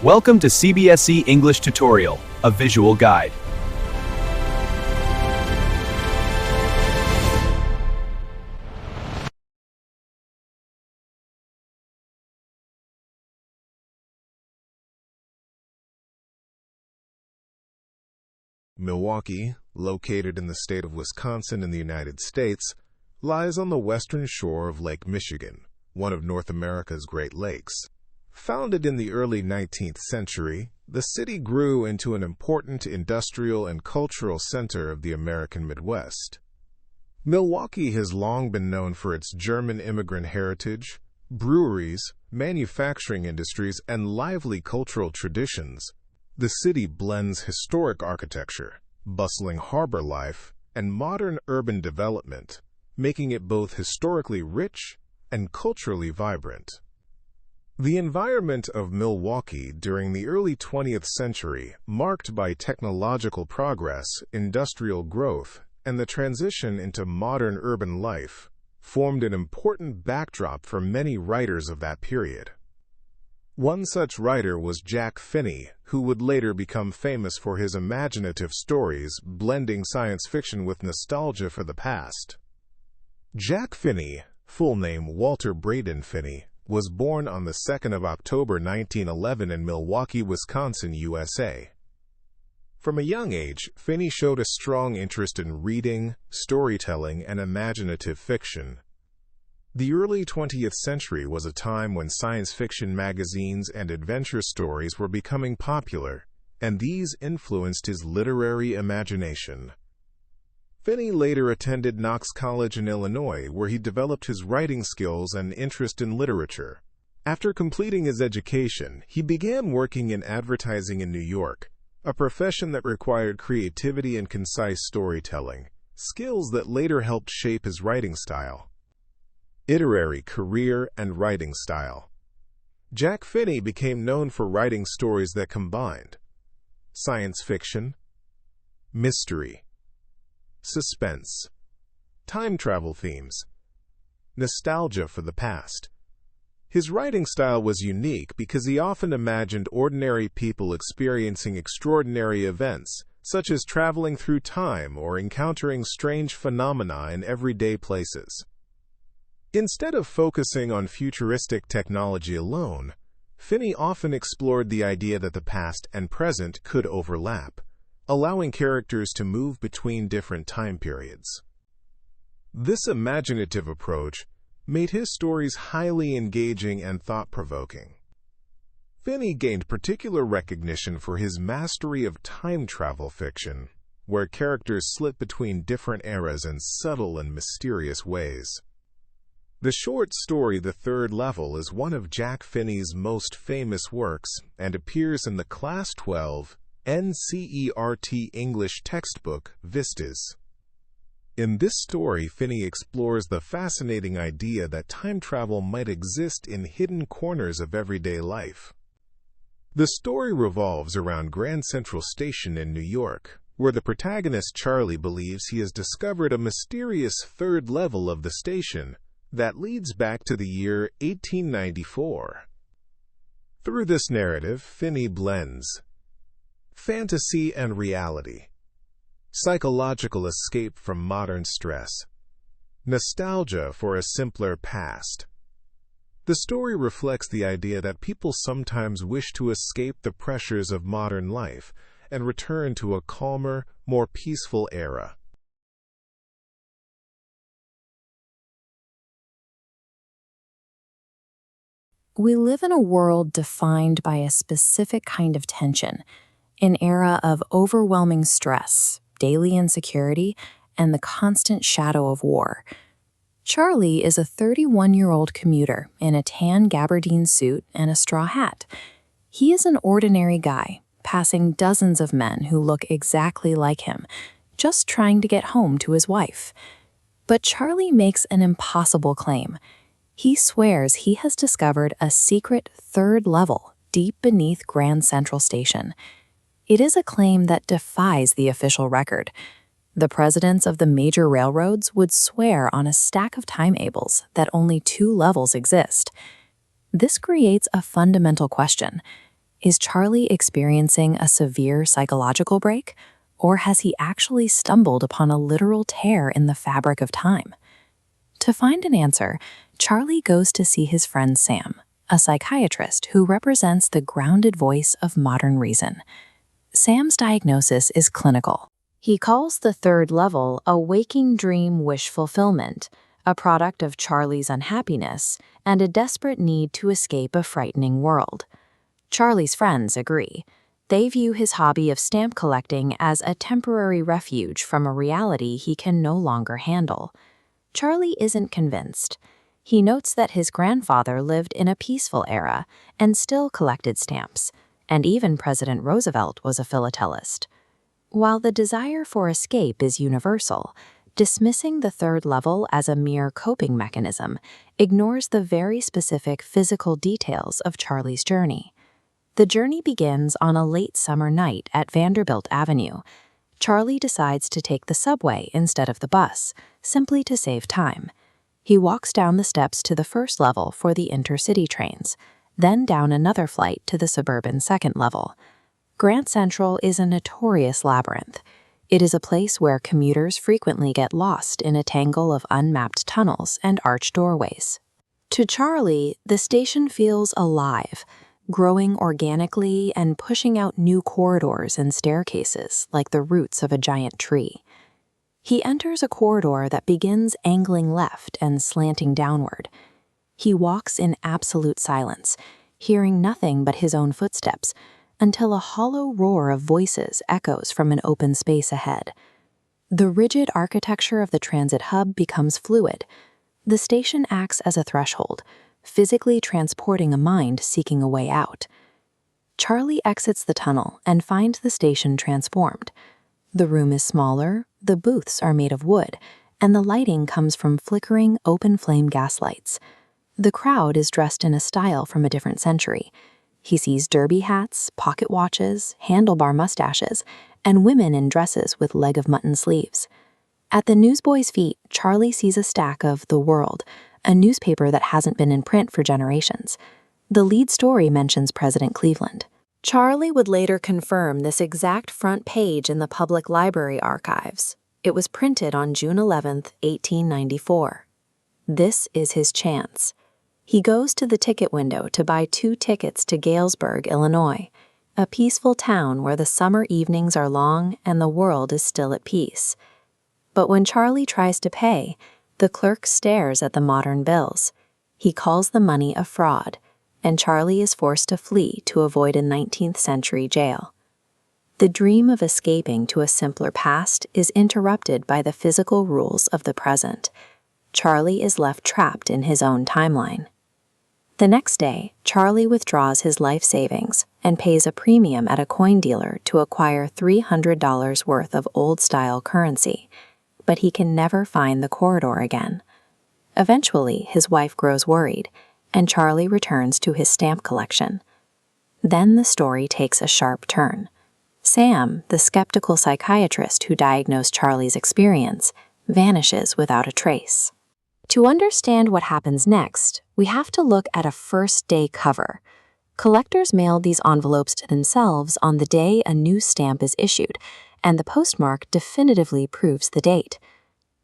Welcome to CBSE English Tutorial, a visual guide. Milwaukee, located in the state of Wisconsin in the United States, lies on the western shore of Lake Michigan, one of North America's Great Lakes. Founded in the early 19th century, the city grew into an important industrial and cultural center of the American Midwest. Milwaukee has long been known for its German immigrant heritage, breweries, manufacturing industries, and lively cultural traditions. The city blends historic architecture, bustling harbor life, and modern urban development, making it both historically rich and culturally vibrant. The environment of Milwaukee during the early 20th century, marked by technological progress, industrial growth, and the transition into modern urban life, formed an important backdrop for many writers of that period. One such writer was Jack Finney, who would later become famous for his imaginative stories blending science fiction with nostalgia for the past. Jack Finney, full name Walter Braden Finney, was born on the 2nd of October 1911 in Milwaukee, Wisconsin, USA. From a young age, Finney showed a strong interest in reading, storytelling, and imaginative fiction. The early 20th century was a time when science fiction magazines and adventure stories were becoming popular, and these influenced his literary imagination. Finney later attended Knox College in Illinois, where he developed his writing skills and interest in literature. After completing his education, he began working in advertising in New York, a profession that required creativity and concise storytelling, skills that later helped shape his writing style. Literary career and writing style. Jack Finney became known for writing stories that combined science fiction, mystery, suspense, time travel themes, nostalgia for the past. His writing style was unique because he often imagined ordinary people experiencing extraordinary events, such as traveling through time or encountering strange phenomena in everyday places. Instead of focusing on futuristic technology alone, Finney often explored the idea that the past and present could overlap, allowing characters to move between different time periods. This imaginative approach made his stories highly engaging and thought-provoking. Finney gained particular recognition for his mastery of time travel fiction, where characters slip between different eras in subtle and mysterious ways. The short story The Third Level is one of Jack Finney's most famous works and appears in the Class 12 NCERT English textbook, Vistas. In this story, Finney explores the fascinating idea that time travel might exist in hidden corners of everyday life. The story revolves around Grand Central Station in New York, where the protagonist Charley believes he has discovered a mysterious third level of the station that leads back to the year 1894. Through this narrative, Finney blends fantasy and reality, psychological escape from modern stress, nostalgia for a simpler past. The story reflects the idea that people sometimes wish to escape the pressures of modern life and return to a calmer, more peaceful era. We live in a world defined by a specific kind of tension, an era of overwhelming stress, daily insecurity, and the constant shadow of war. Charley is a 31-year-old commuter in a tan gabardine suit and a straw hat. He is an ordinary guy, passing dozens of men who look exactly like him, just trying to get home to his wife. But Charley makes an impossible claim. He swears he has discovered a secret third level deep beneath Grand Central Station. It is a claim that defies the official record. The presidents of the major railroads would swear on a stack of timetables that only 2 levels exist. This creates a fundamental question. Is Charley experiencing a severe psychological break, or has he actually stumbled upon a literal tear in the fabric of time? To find an answer, Charley goes to see his friend Sam, a psychiatrist who represents the grounded voice of modern reason. Sam's diagnosis is clinical. He calls the third level a waking dream wish fulfillment, a product of Charley's unhappiness and a desperate need to escape a frightening world. Charley's friends agree. They view his hobby of stamp collecting as a temporary refuge from a reality he can no longer handle. Charley isn't convinced. He notes that his grandfather lived in a peaceful era and still collected stamps, and even President Roosevelt was a philatelist. While the desire for escape is universal, dismissing the third level as a mere coping mechanism ignores the very specific physical details of Charley's journey. The journey begins on a late summer night at Vanderbilt Avenue. Charley decides to take the subway instead of the bus, simply to save time. He walks down the steps to the first level for the intercity trains, then down another flight to the suburban second level. Grand Central is a notorious labyrinth. It is a place where commuters frequently get lost in a tangle of unmapped tunnels and arched doorways. To Charley, the station feels alive, growing organically and pushing out new corridors and staircases like the roots of a giant tree. He enters a corridor that begins angling left and slanting downward. He walks in absolute silence, hearing nothing but his own footsteps, until a hollow roar of voices echoes from an open space ahead. The rigid architecture of the transit hub becomes fluid. The station acts as a threshold, physically transporting a mind seeking a way out. Charley exits the tunnel and finds the station transformed. The room is smaller, the booths are made of wood, and the lighting comes from flickering open-flame gaslights. The crowd is dressed in a style from a different century. He sees derby hats, pocket watches, handlebar mustaches, and women in dresses with leg-of-mutton sleeves. At the newsboy's feet, Charley sees a stack of The World, a newspaper that hasn't been in print for generations. The lead story mentions President Cleveland. Charley would later confirm this exact front page in the public library archives. It was printed on June 11, 1894. This is his chance. He goes to the ticket window to buy 2 tickets to Galesburg, Illinois, a peaceful town where the summer evenings are long and the world is still at peace. But when Charley tries to pay, the clerk stares at the modern bills. He calls the money a fraud, and Charley is forced to flee to avoid a 19th century jail. The dream of escaping to a simpler past is interrupted by the physical rules of the present. Charley is left trapped in his own timeline. The next day, Charley withdraws his life savings and pays a premium at a coin dealer to acquire $300 worth of old-style currency, but he can never find the corridor again. Eventually, his wife grows worried, and Charley returns to his stamp collection. Then the story takes a sharp turn. Sam, the skeptical psychiatrist who diagnosed Charley's experience, vanishes without a trace. To understand what happens next, we have to look at a first-day cover. Collectors mailed these envelopes to themselves on the day a new stamp is issued, and the postmark definitively proves the date.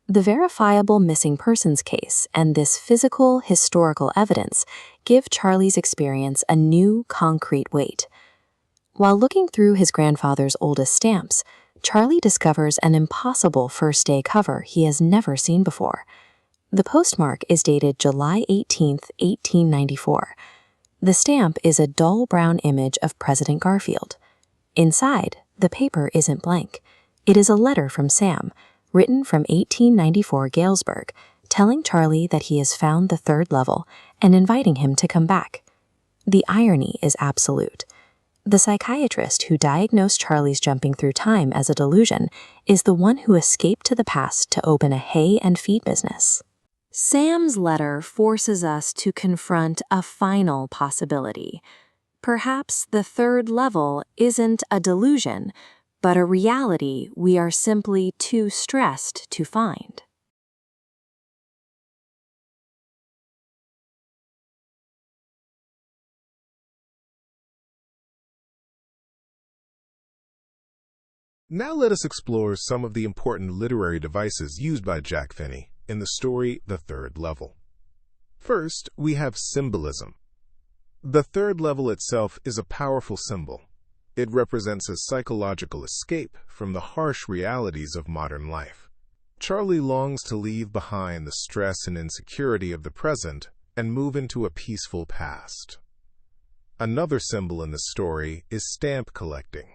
The verifiable missing persons case and this physical, historical evidence give Charley's experience a new, concrete weight. While looking through his grandfather's oldest stamps, Charley discovers an impossible first-day cover he has never seen before. The postmark is dated July 18, 1894. The stamp is a dull brown image of President Garfield. Inside, the paper isn't blank. It is a letter from Sam, written from 1894 Galesburg, telling Charley that he has found the third level and inviting him to come back. The irony is absolute. The psychiatrist who diagnosed Charley's jumping through time as a delusion is the one who escaped to the past to open a hay and feed business. Sam's letter forces us to confront a final possibility. Perhaps the third level isn't a delusion, but a reality we are simply too stressed to find. Now let us explore some of the important literary devices used by Jack Finney in the story The Third Level. First, we have symbolism. The third level itself is a powerful symbol. It represents a psychological escape from the harsh realities of modern life. Charley longs to leave behind the stress and insecurity of the present and move into a peaceful past. Another symbol in the story is stamp collecting.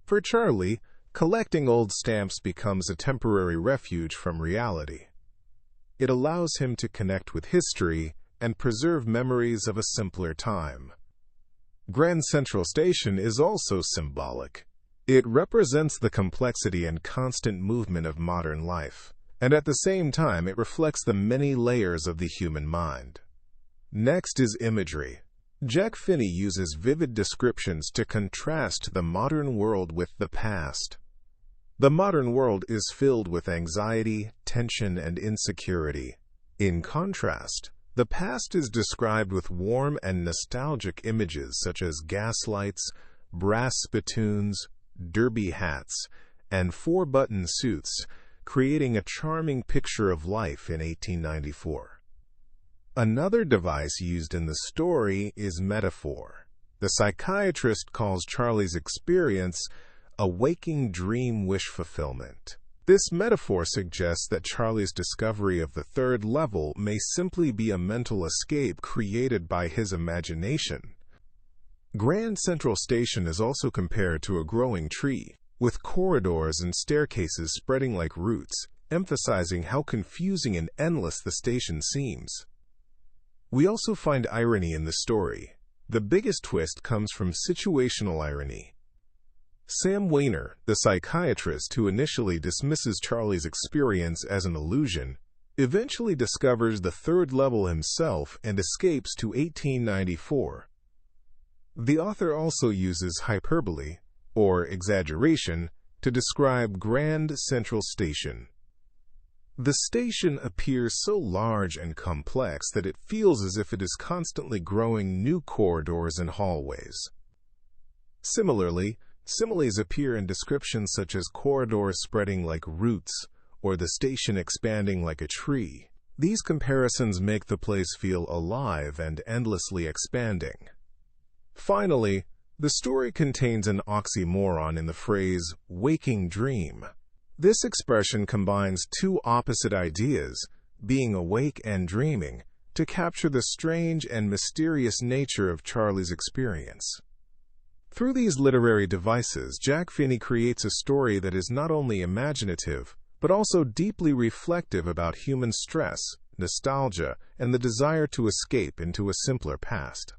For Charley, collecting old stamps becomes a temporary refuge from reality. It allows him to connect with history and preserve memories of a simpler time. Grand Central Station is also symbolic. It represents the complexity and constant movement of modern life, and at the same time it reflects the many layers of the human mind. Next is imagery. Jack Finney uses vivid descriptions to contrast the modern world with the past. The modern world is filled with anxiety, tension, and insecurity. In contrast, the past is described with warm and nostalgic images such as gaslights, brass spittoons, derby hats, and four-button suits, creating a charming picture of life in 1894. Another device used in the story is metaphor. The psychiatrist calls Charley's experience a waking dream wish fulfillment. This metaphor suggests that Charley's discovery of the third level may simply be a mental escape created by his imagination. Grand Central Station is also compared to a growing tree, with corridors and staircases spreading like roots, emphasizing how confusing and endless the station seems. We also find irony in the story. The biggest twist comes from situational irony. Sam Weiner, the psychiatrist who initially dismisses Charley's experience as an illusion, eventually discovers the third level himself and escapes to 1894. The author also uses hyperbole, or exaggeration, to describe Grand Central Station. The station appears so large and complex that it feels as if it is constantly growing new corridors and hallways. Similarly, similes appear in descriptions such as corridors spreading like roots or the station expanding like a tree. These comparisons make the place feel alive and endlessly expanding. Finally, the story contains an oxymoron in the phrase waking dream. This expression combines two opposite ideas, being awake and dreaming, to capture the strange and mysterious nature of Charley's experience. Through these literary devices, Jack Finney creates a story that is not only imaginative, but also deeply reflective about human stress, nostalgia, and the desire to escape into a simpler past.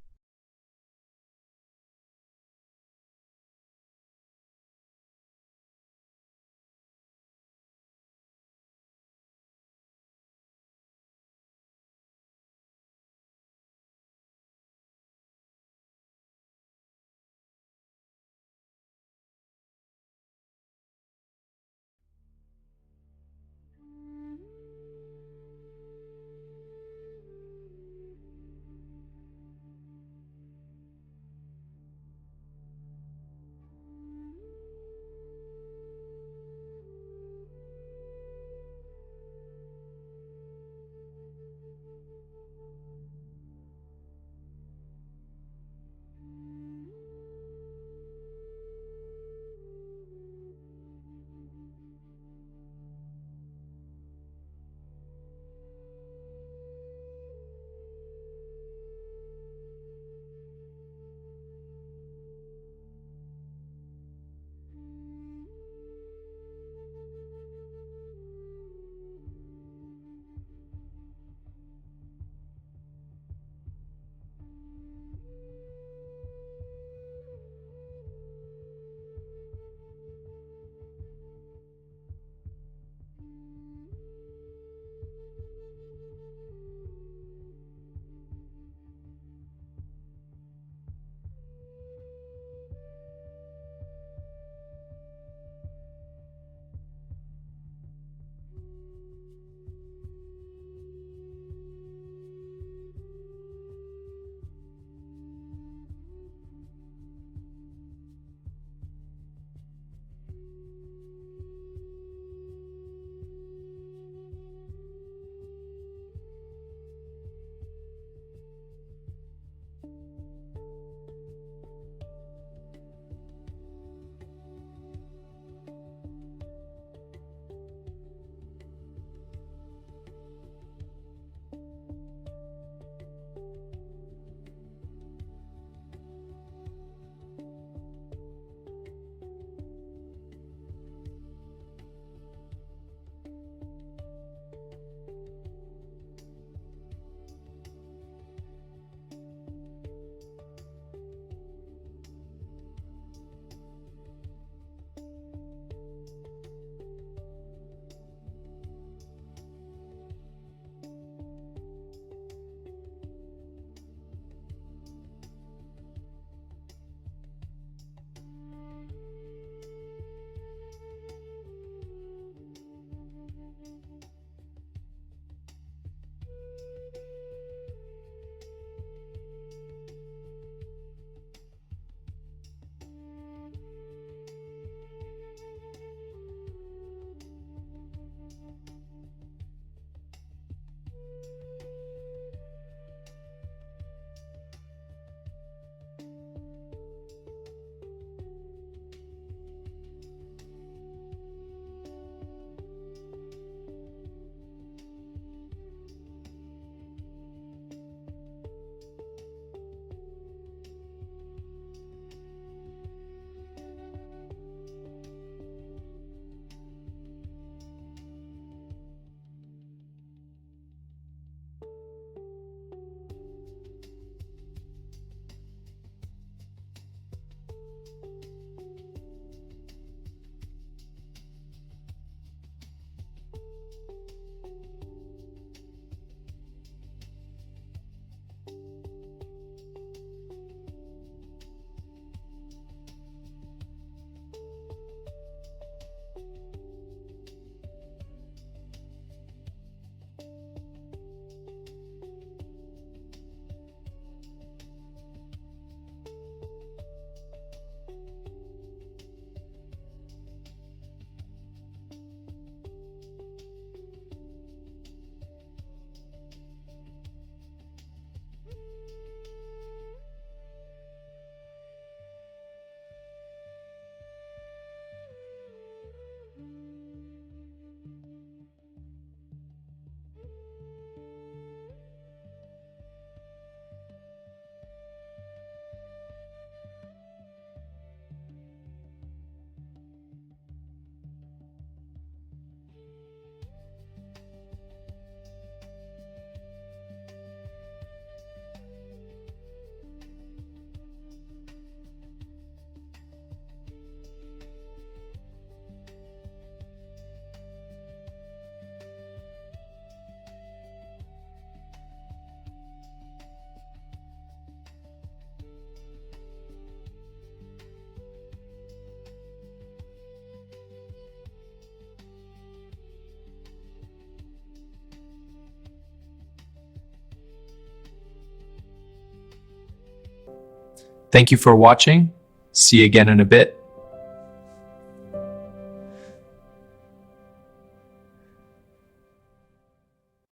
Thank you for watching. See you again in a bit.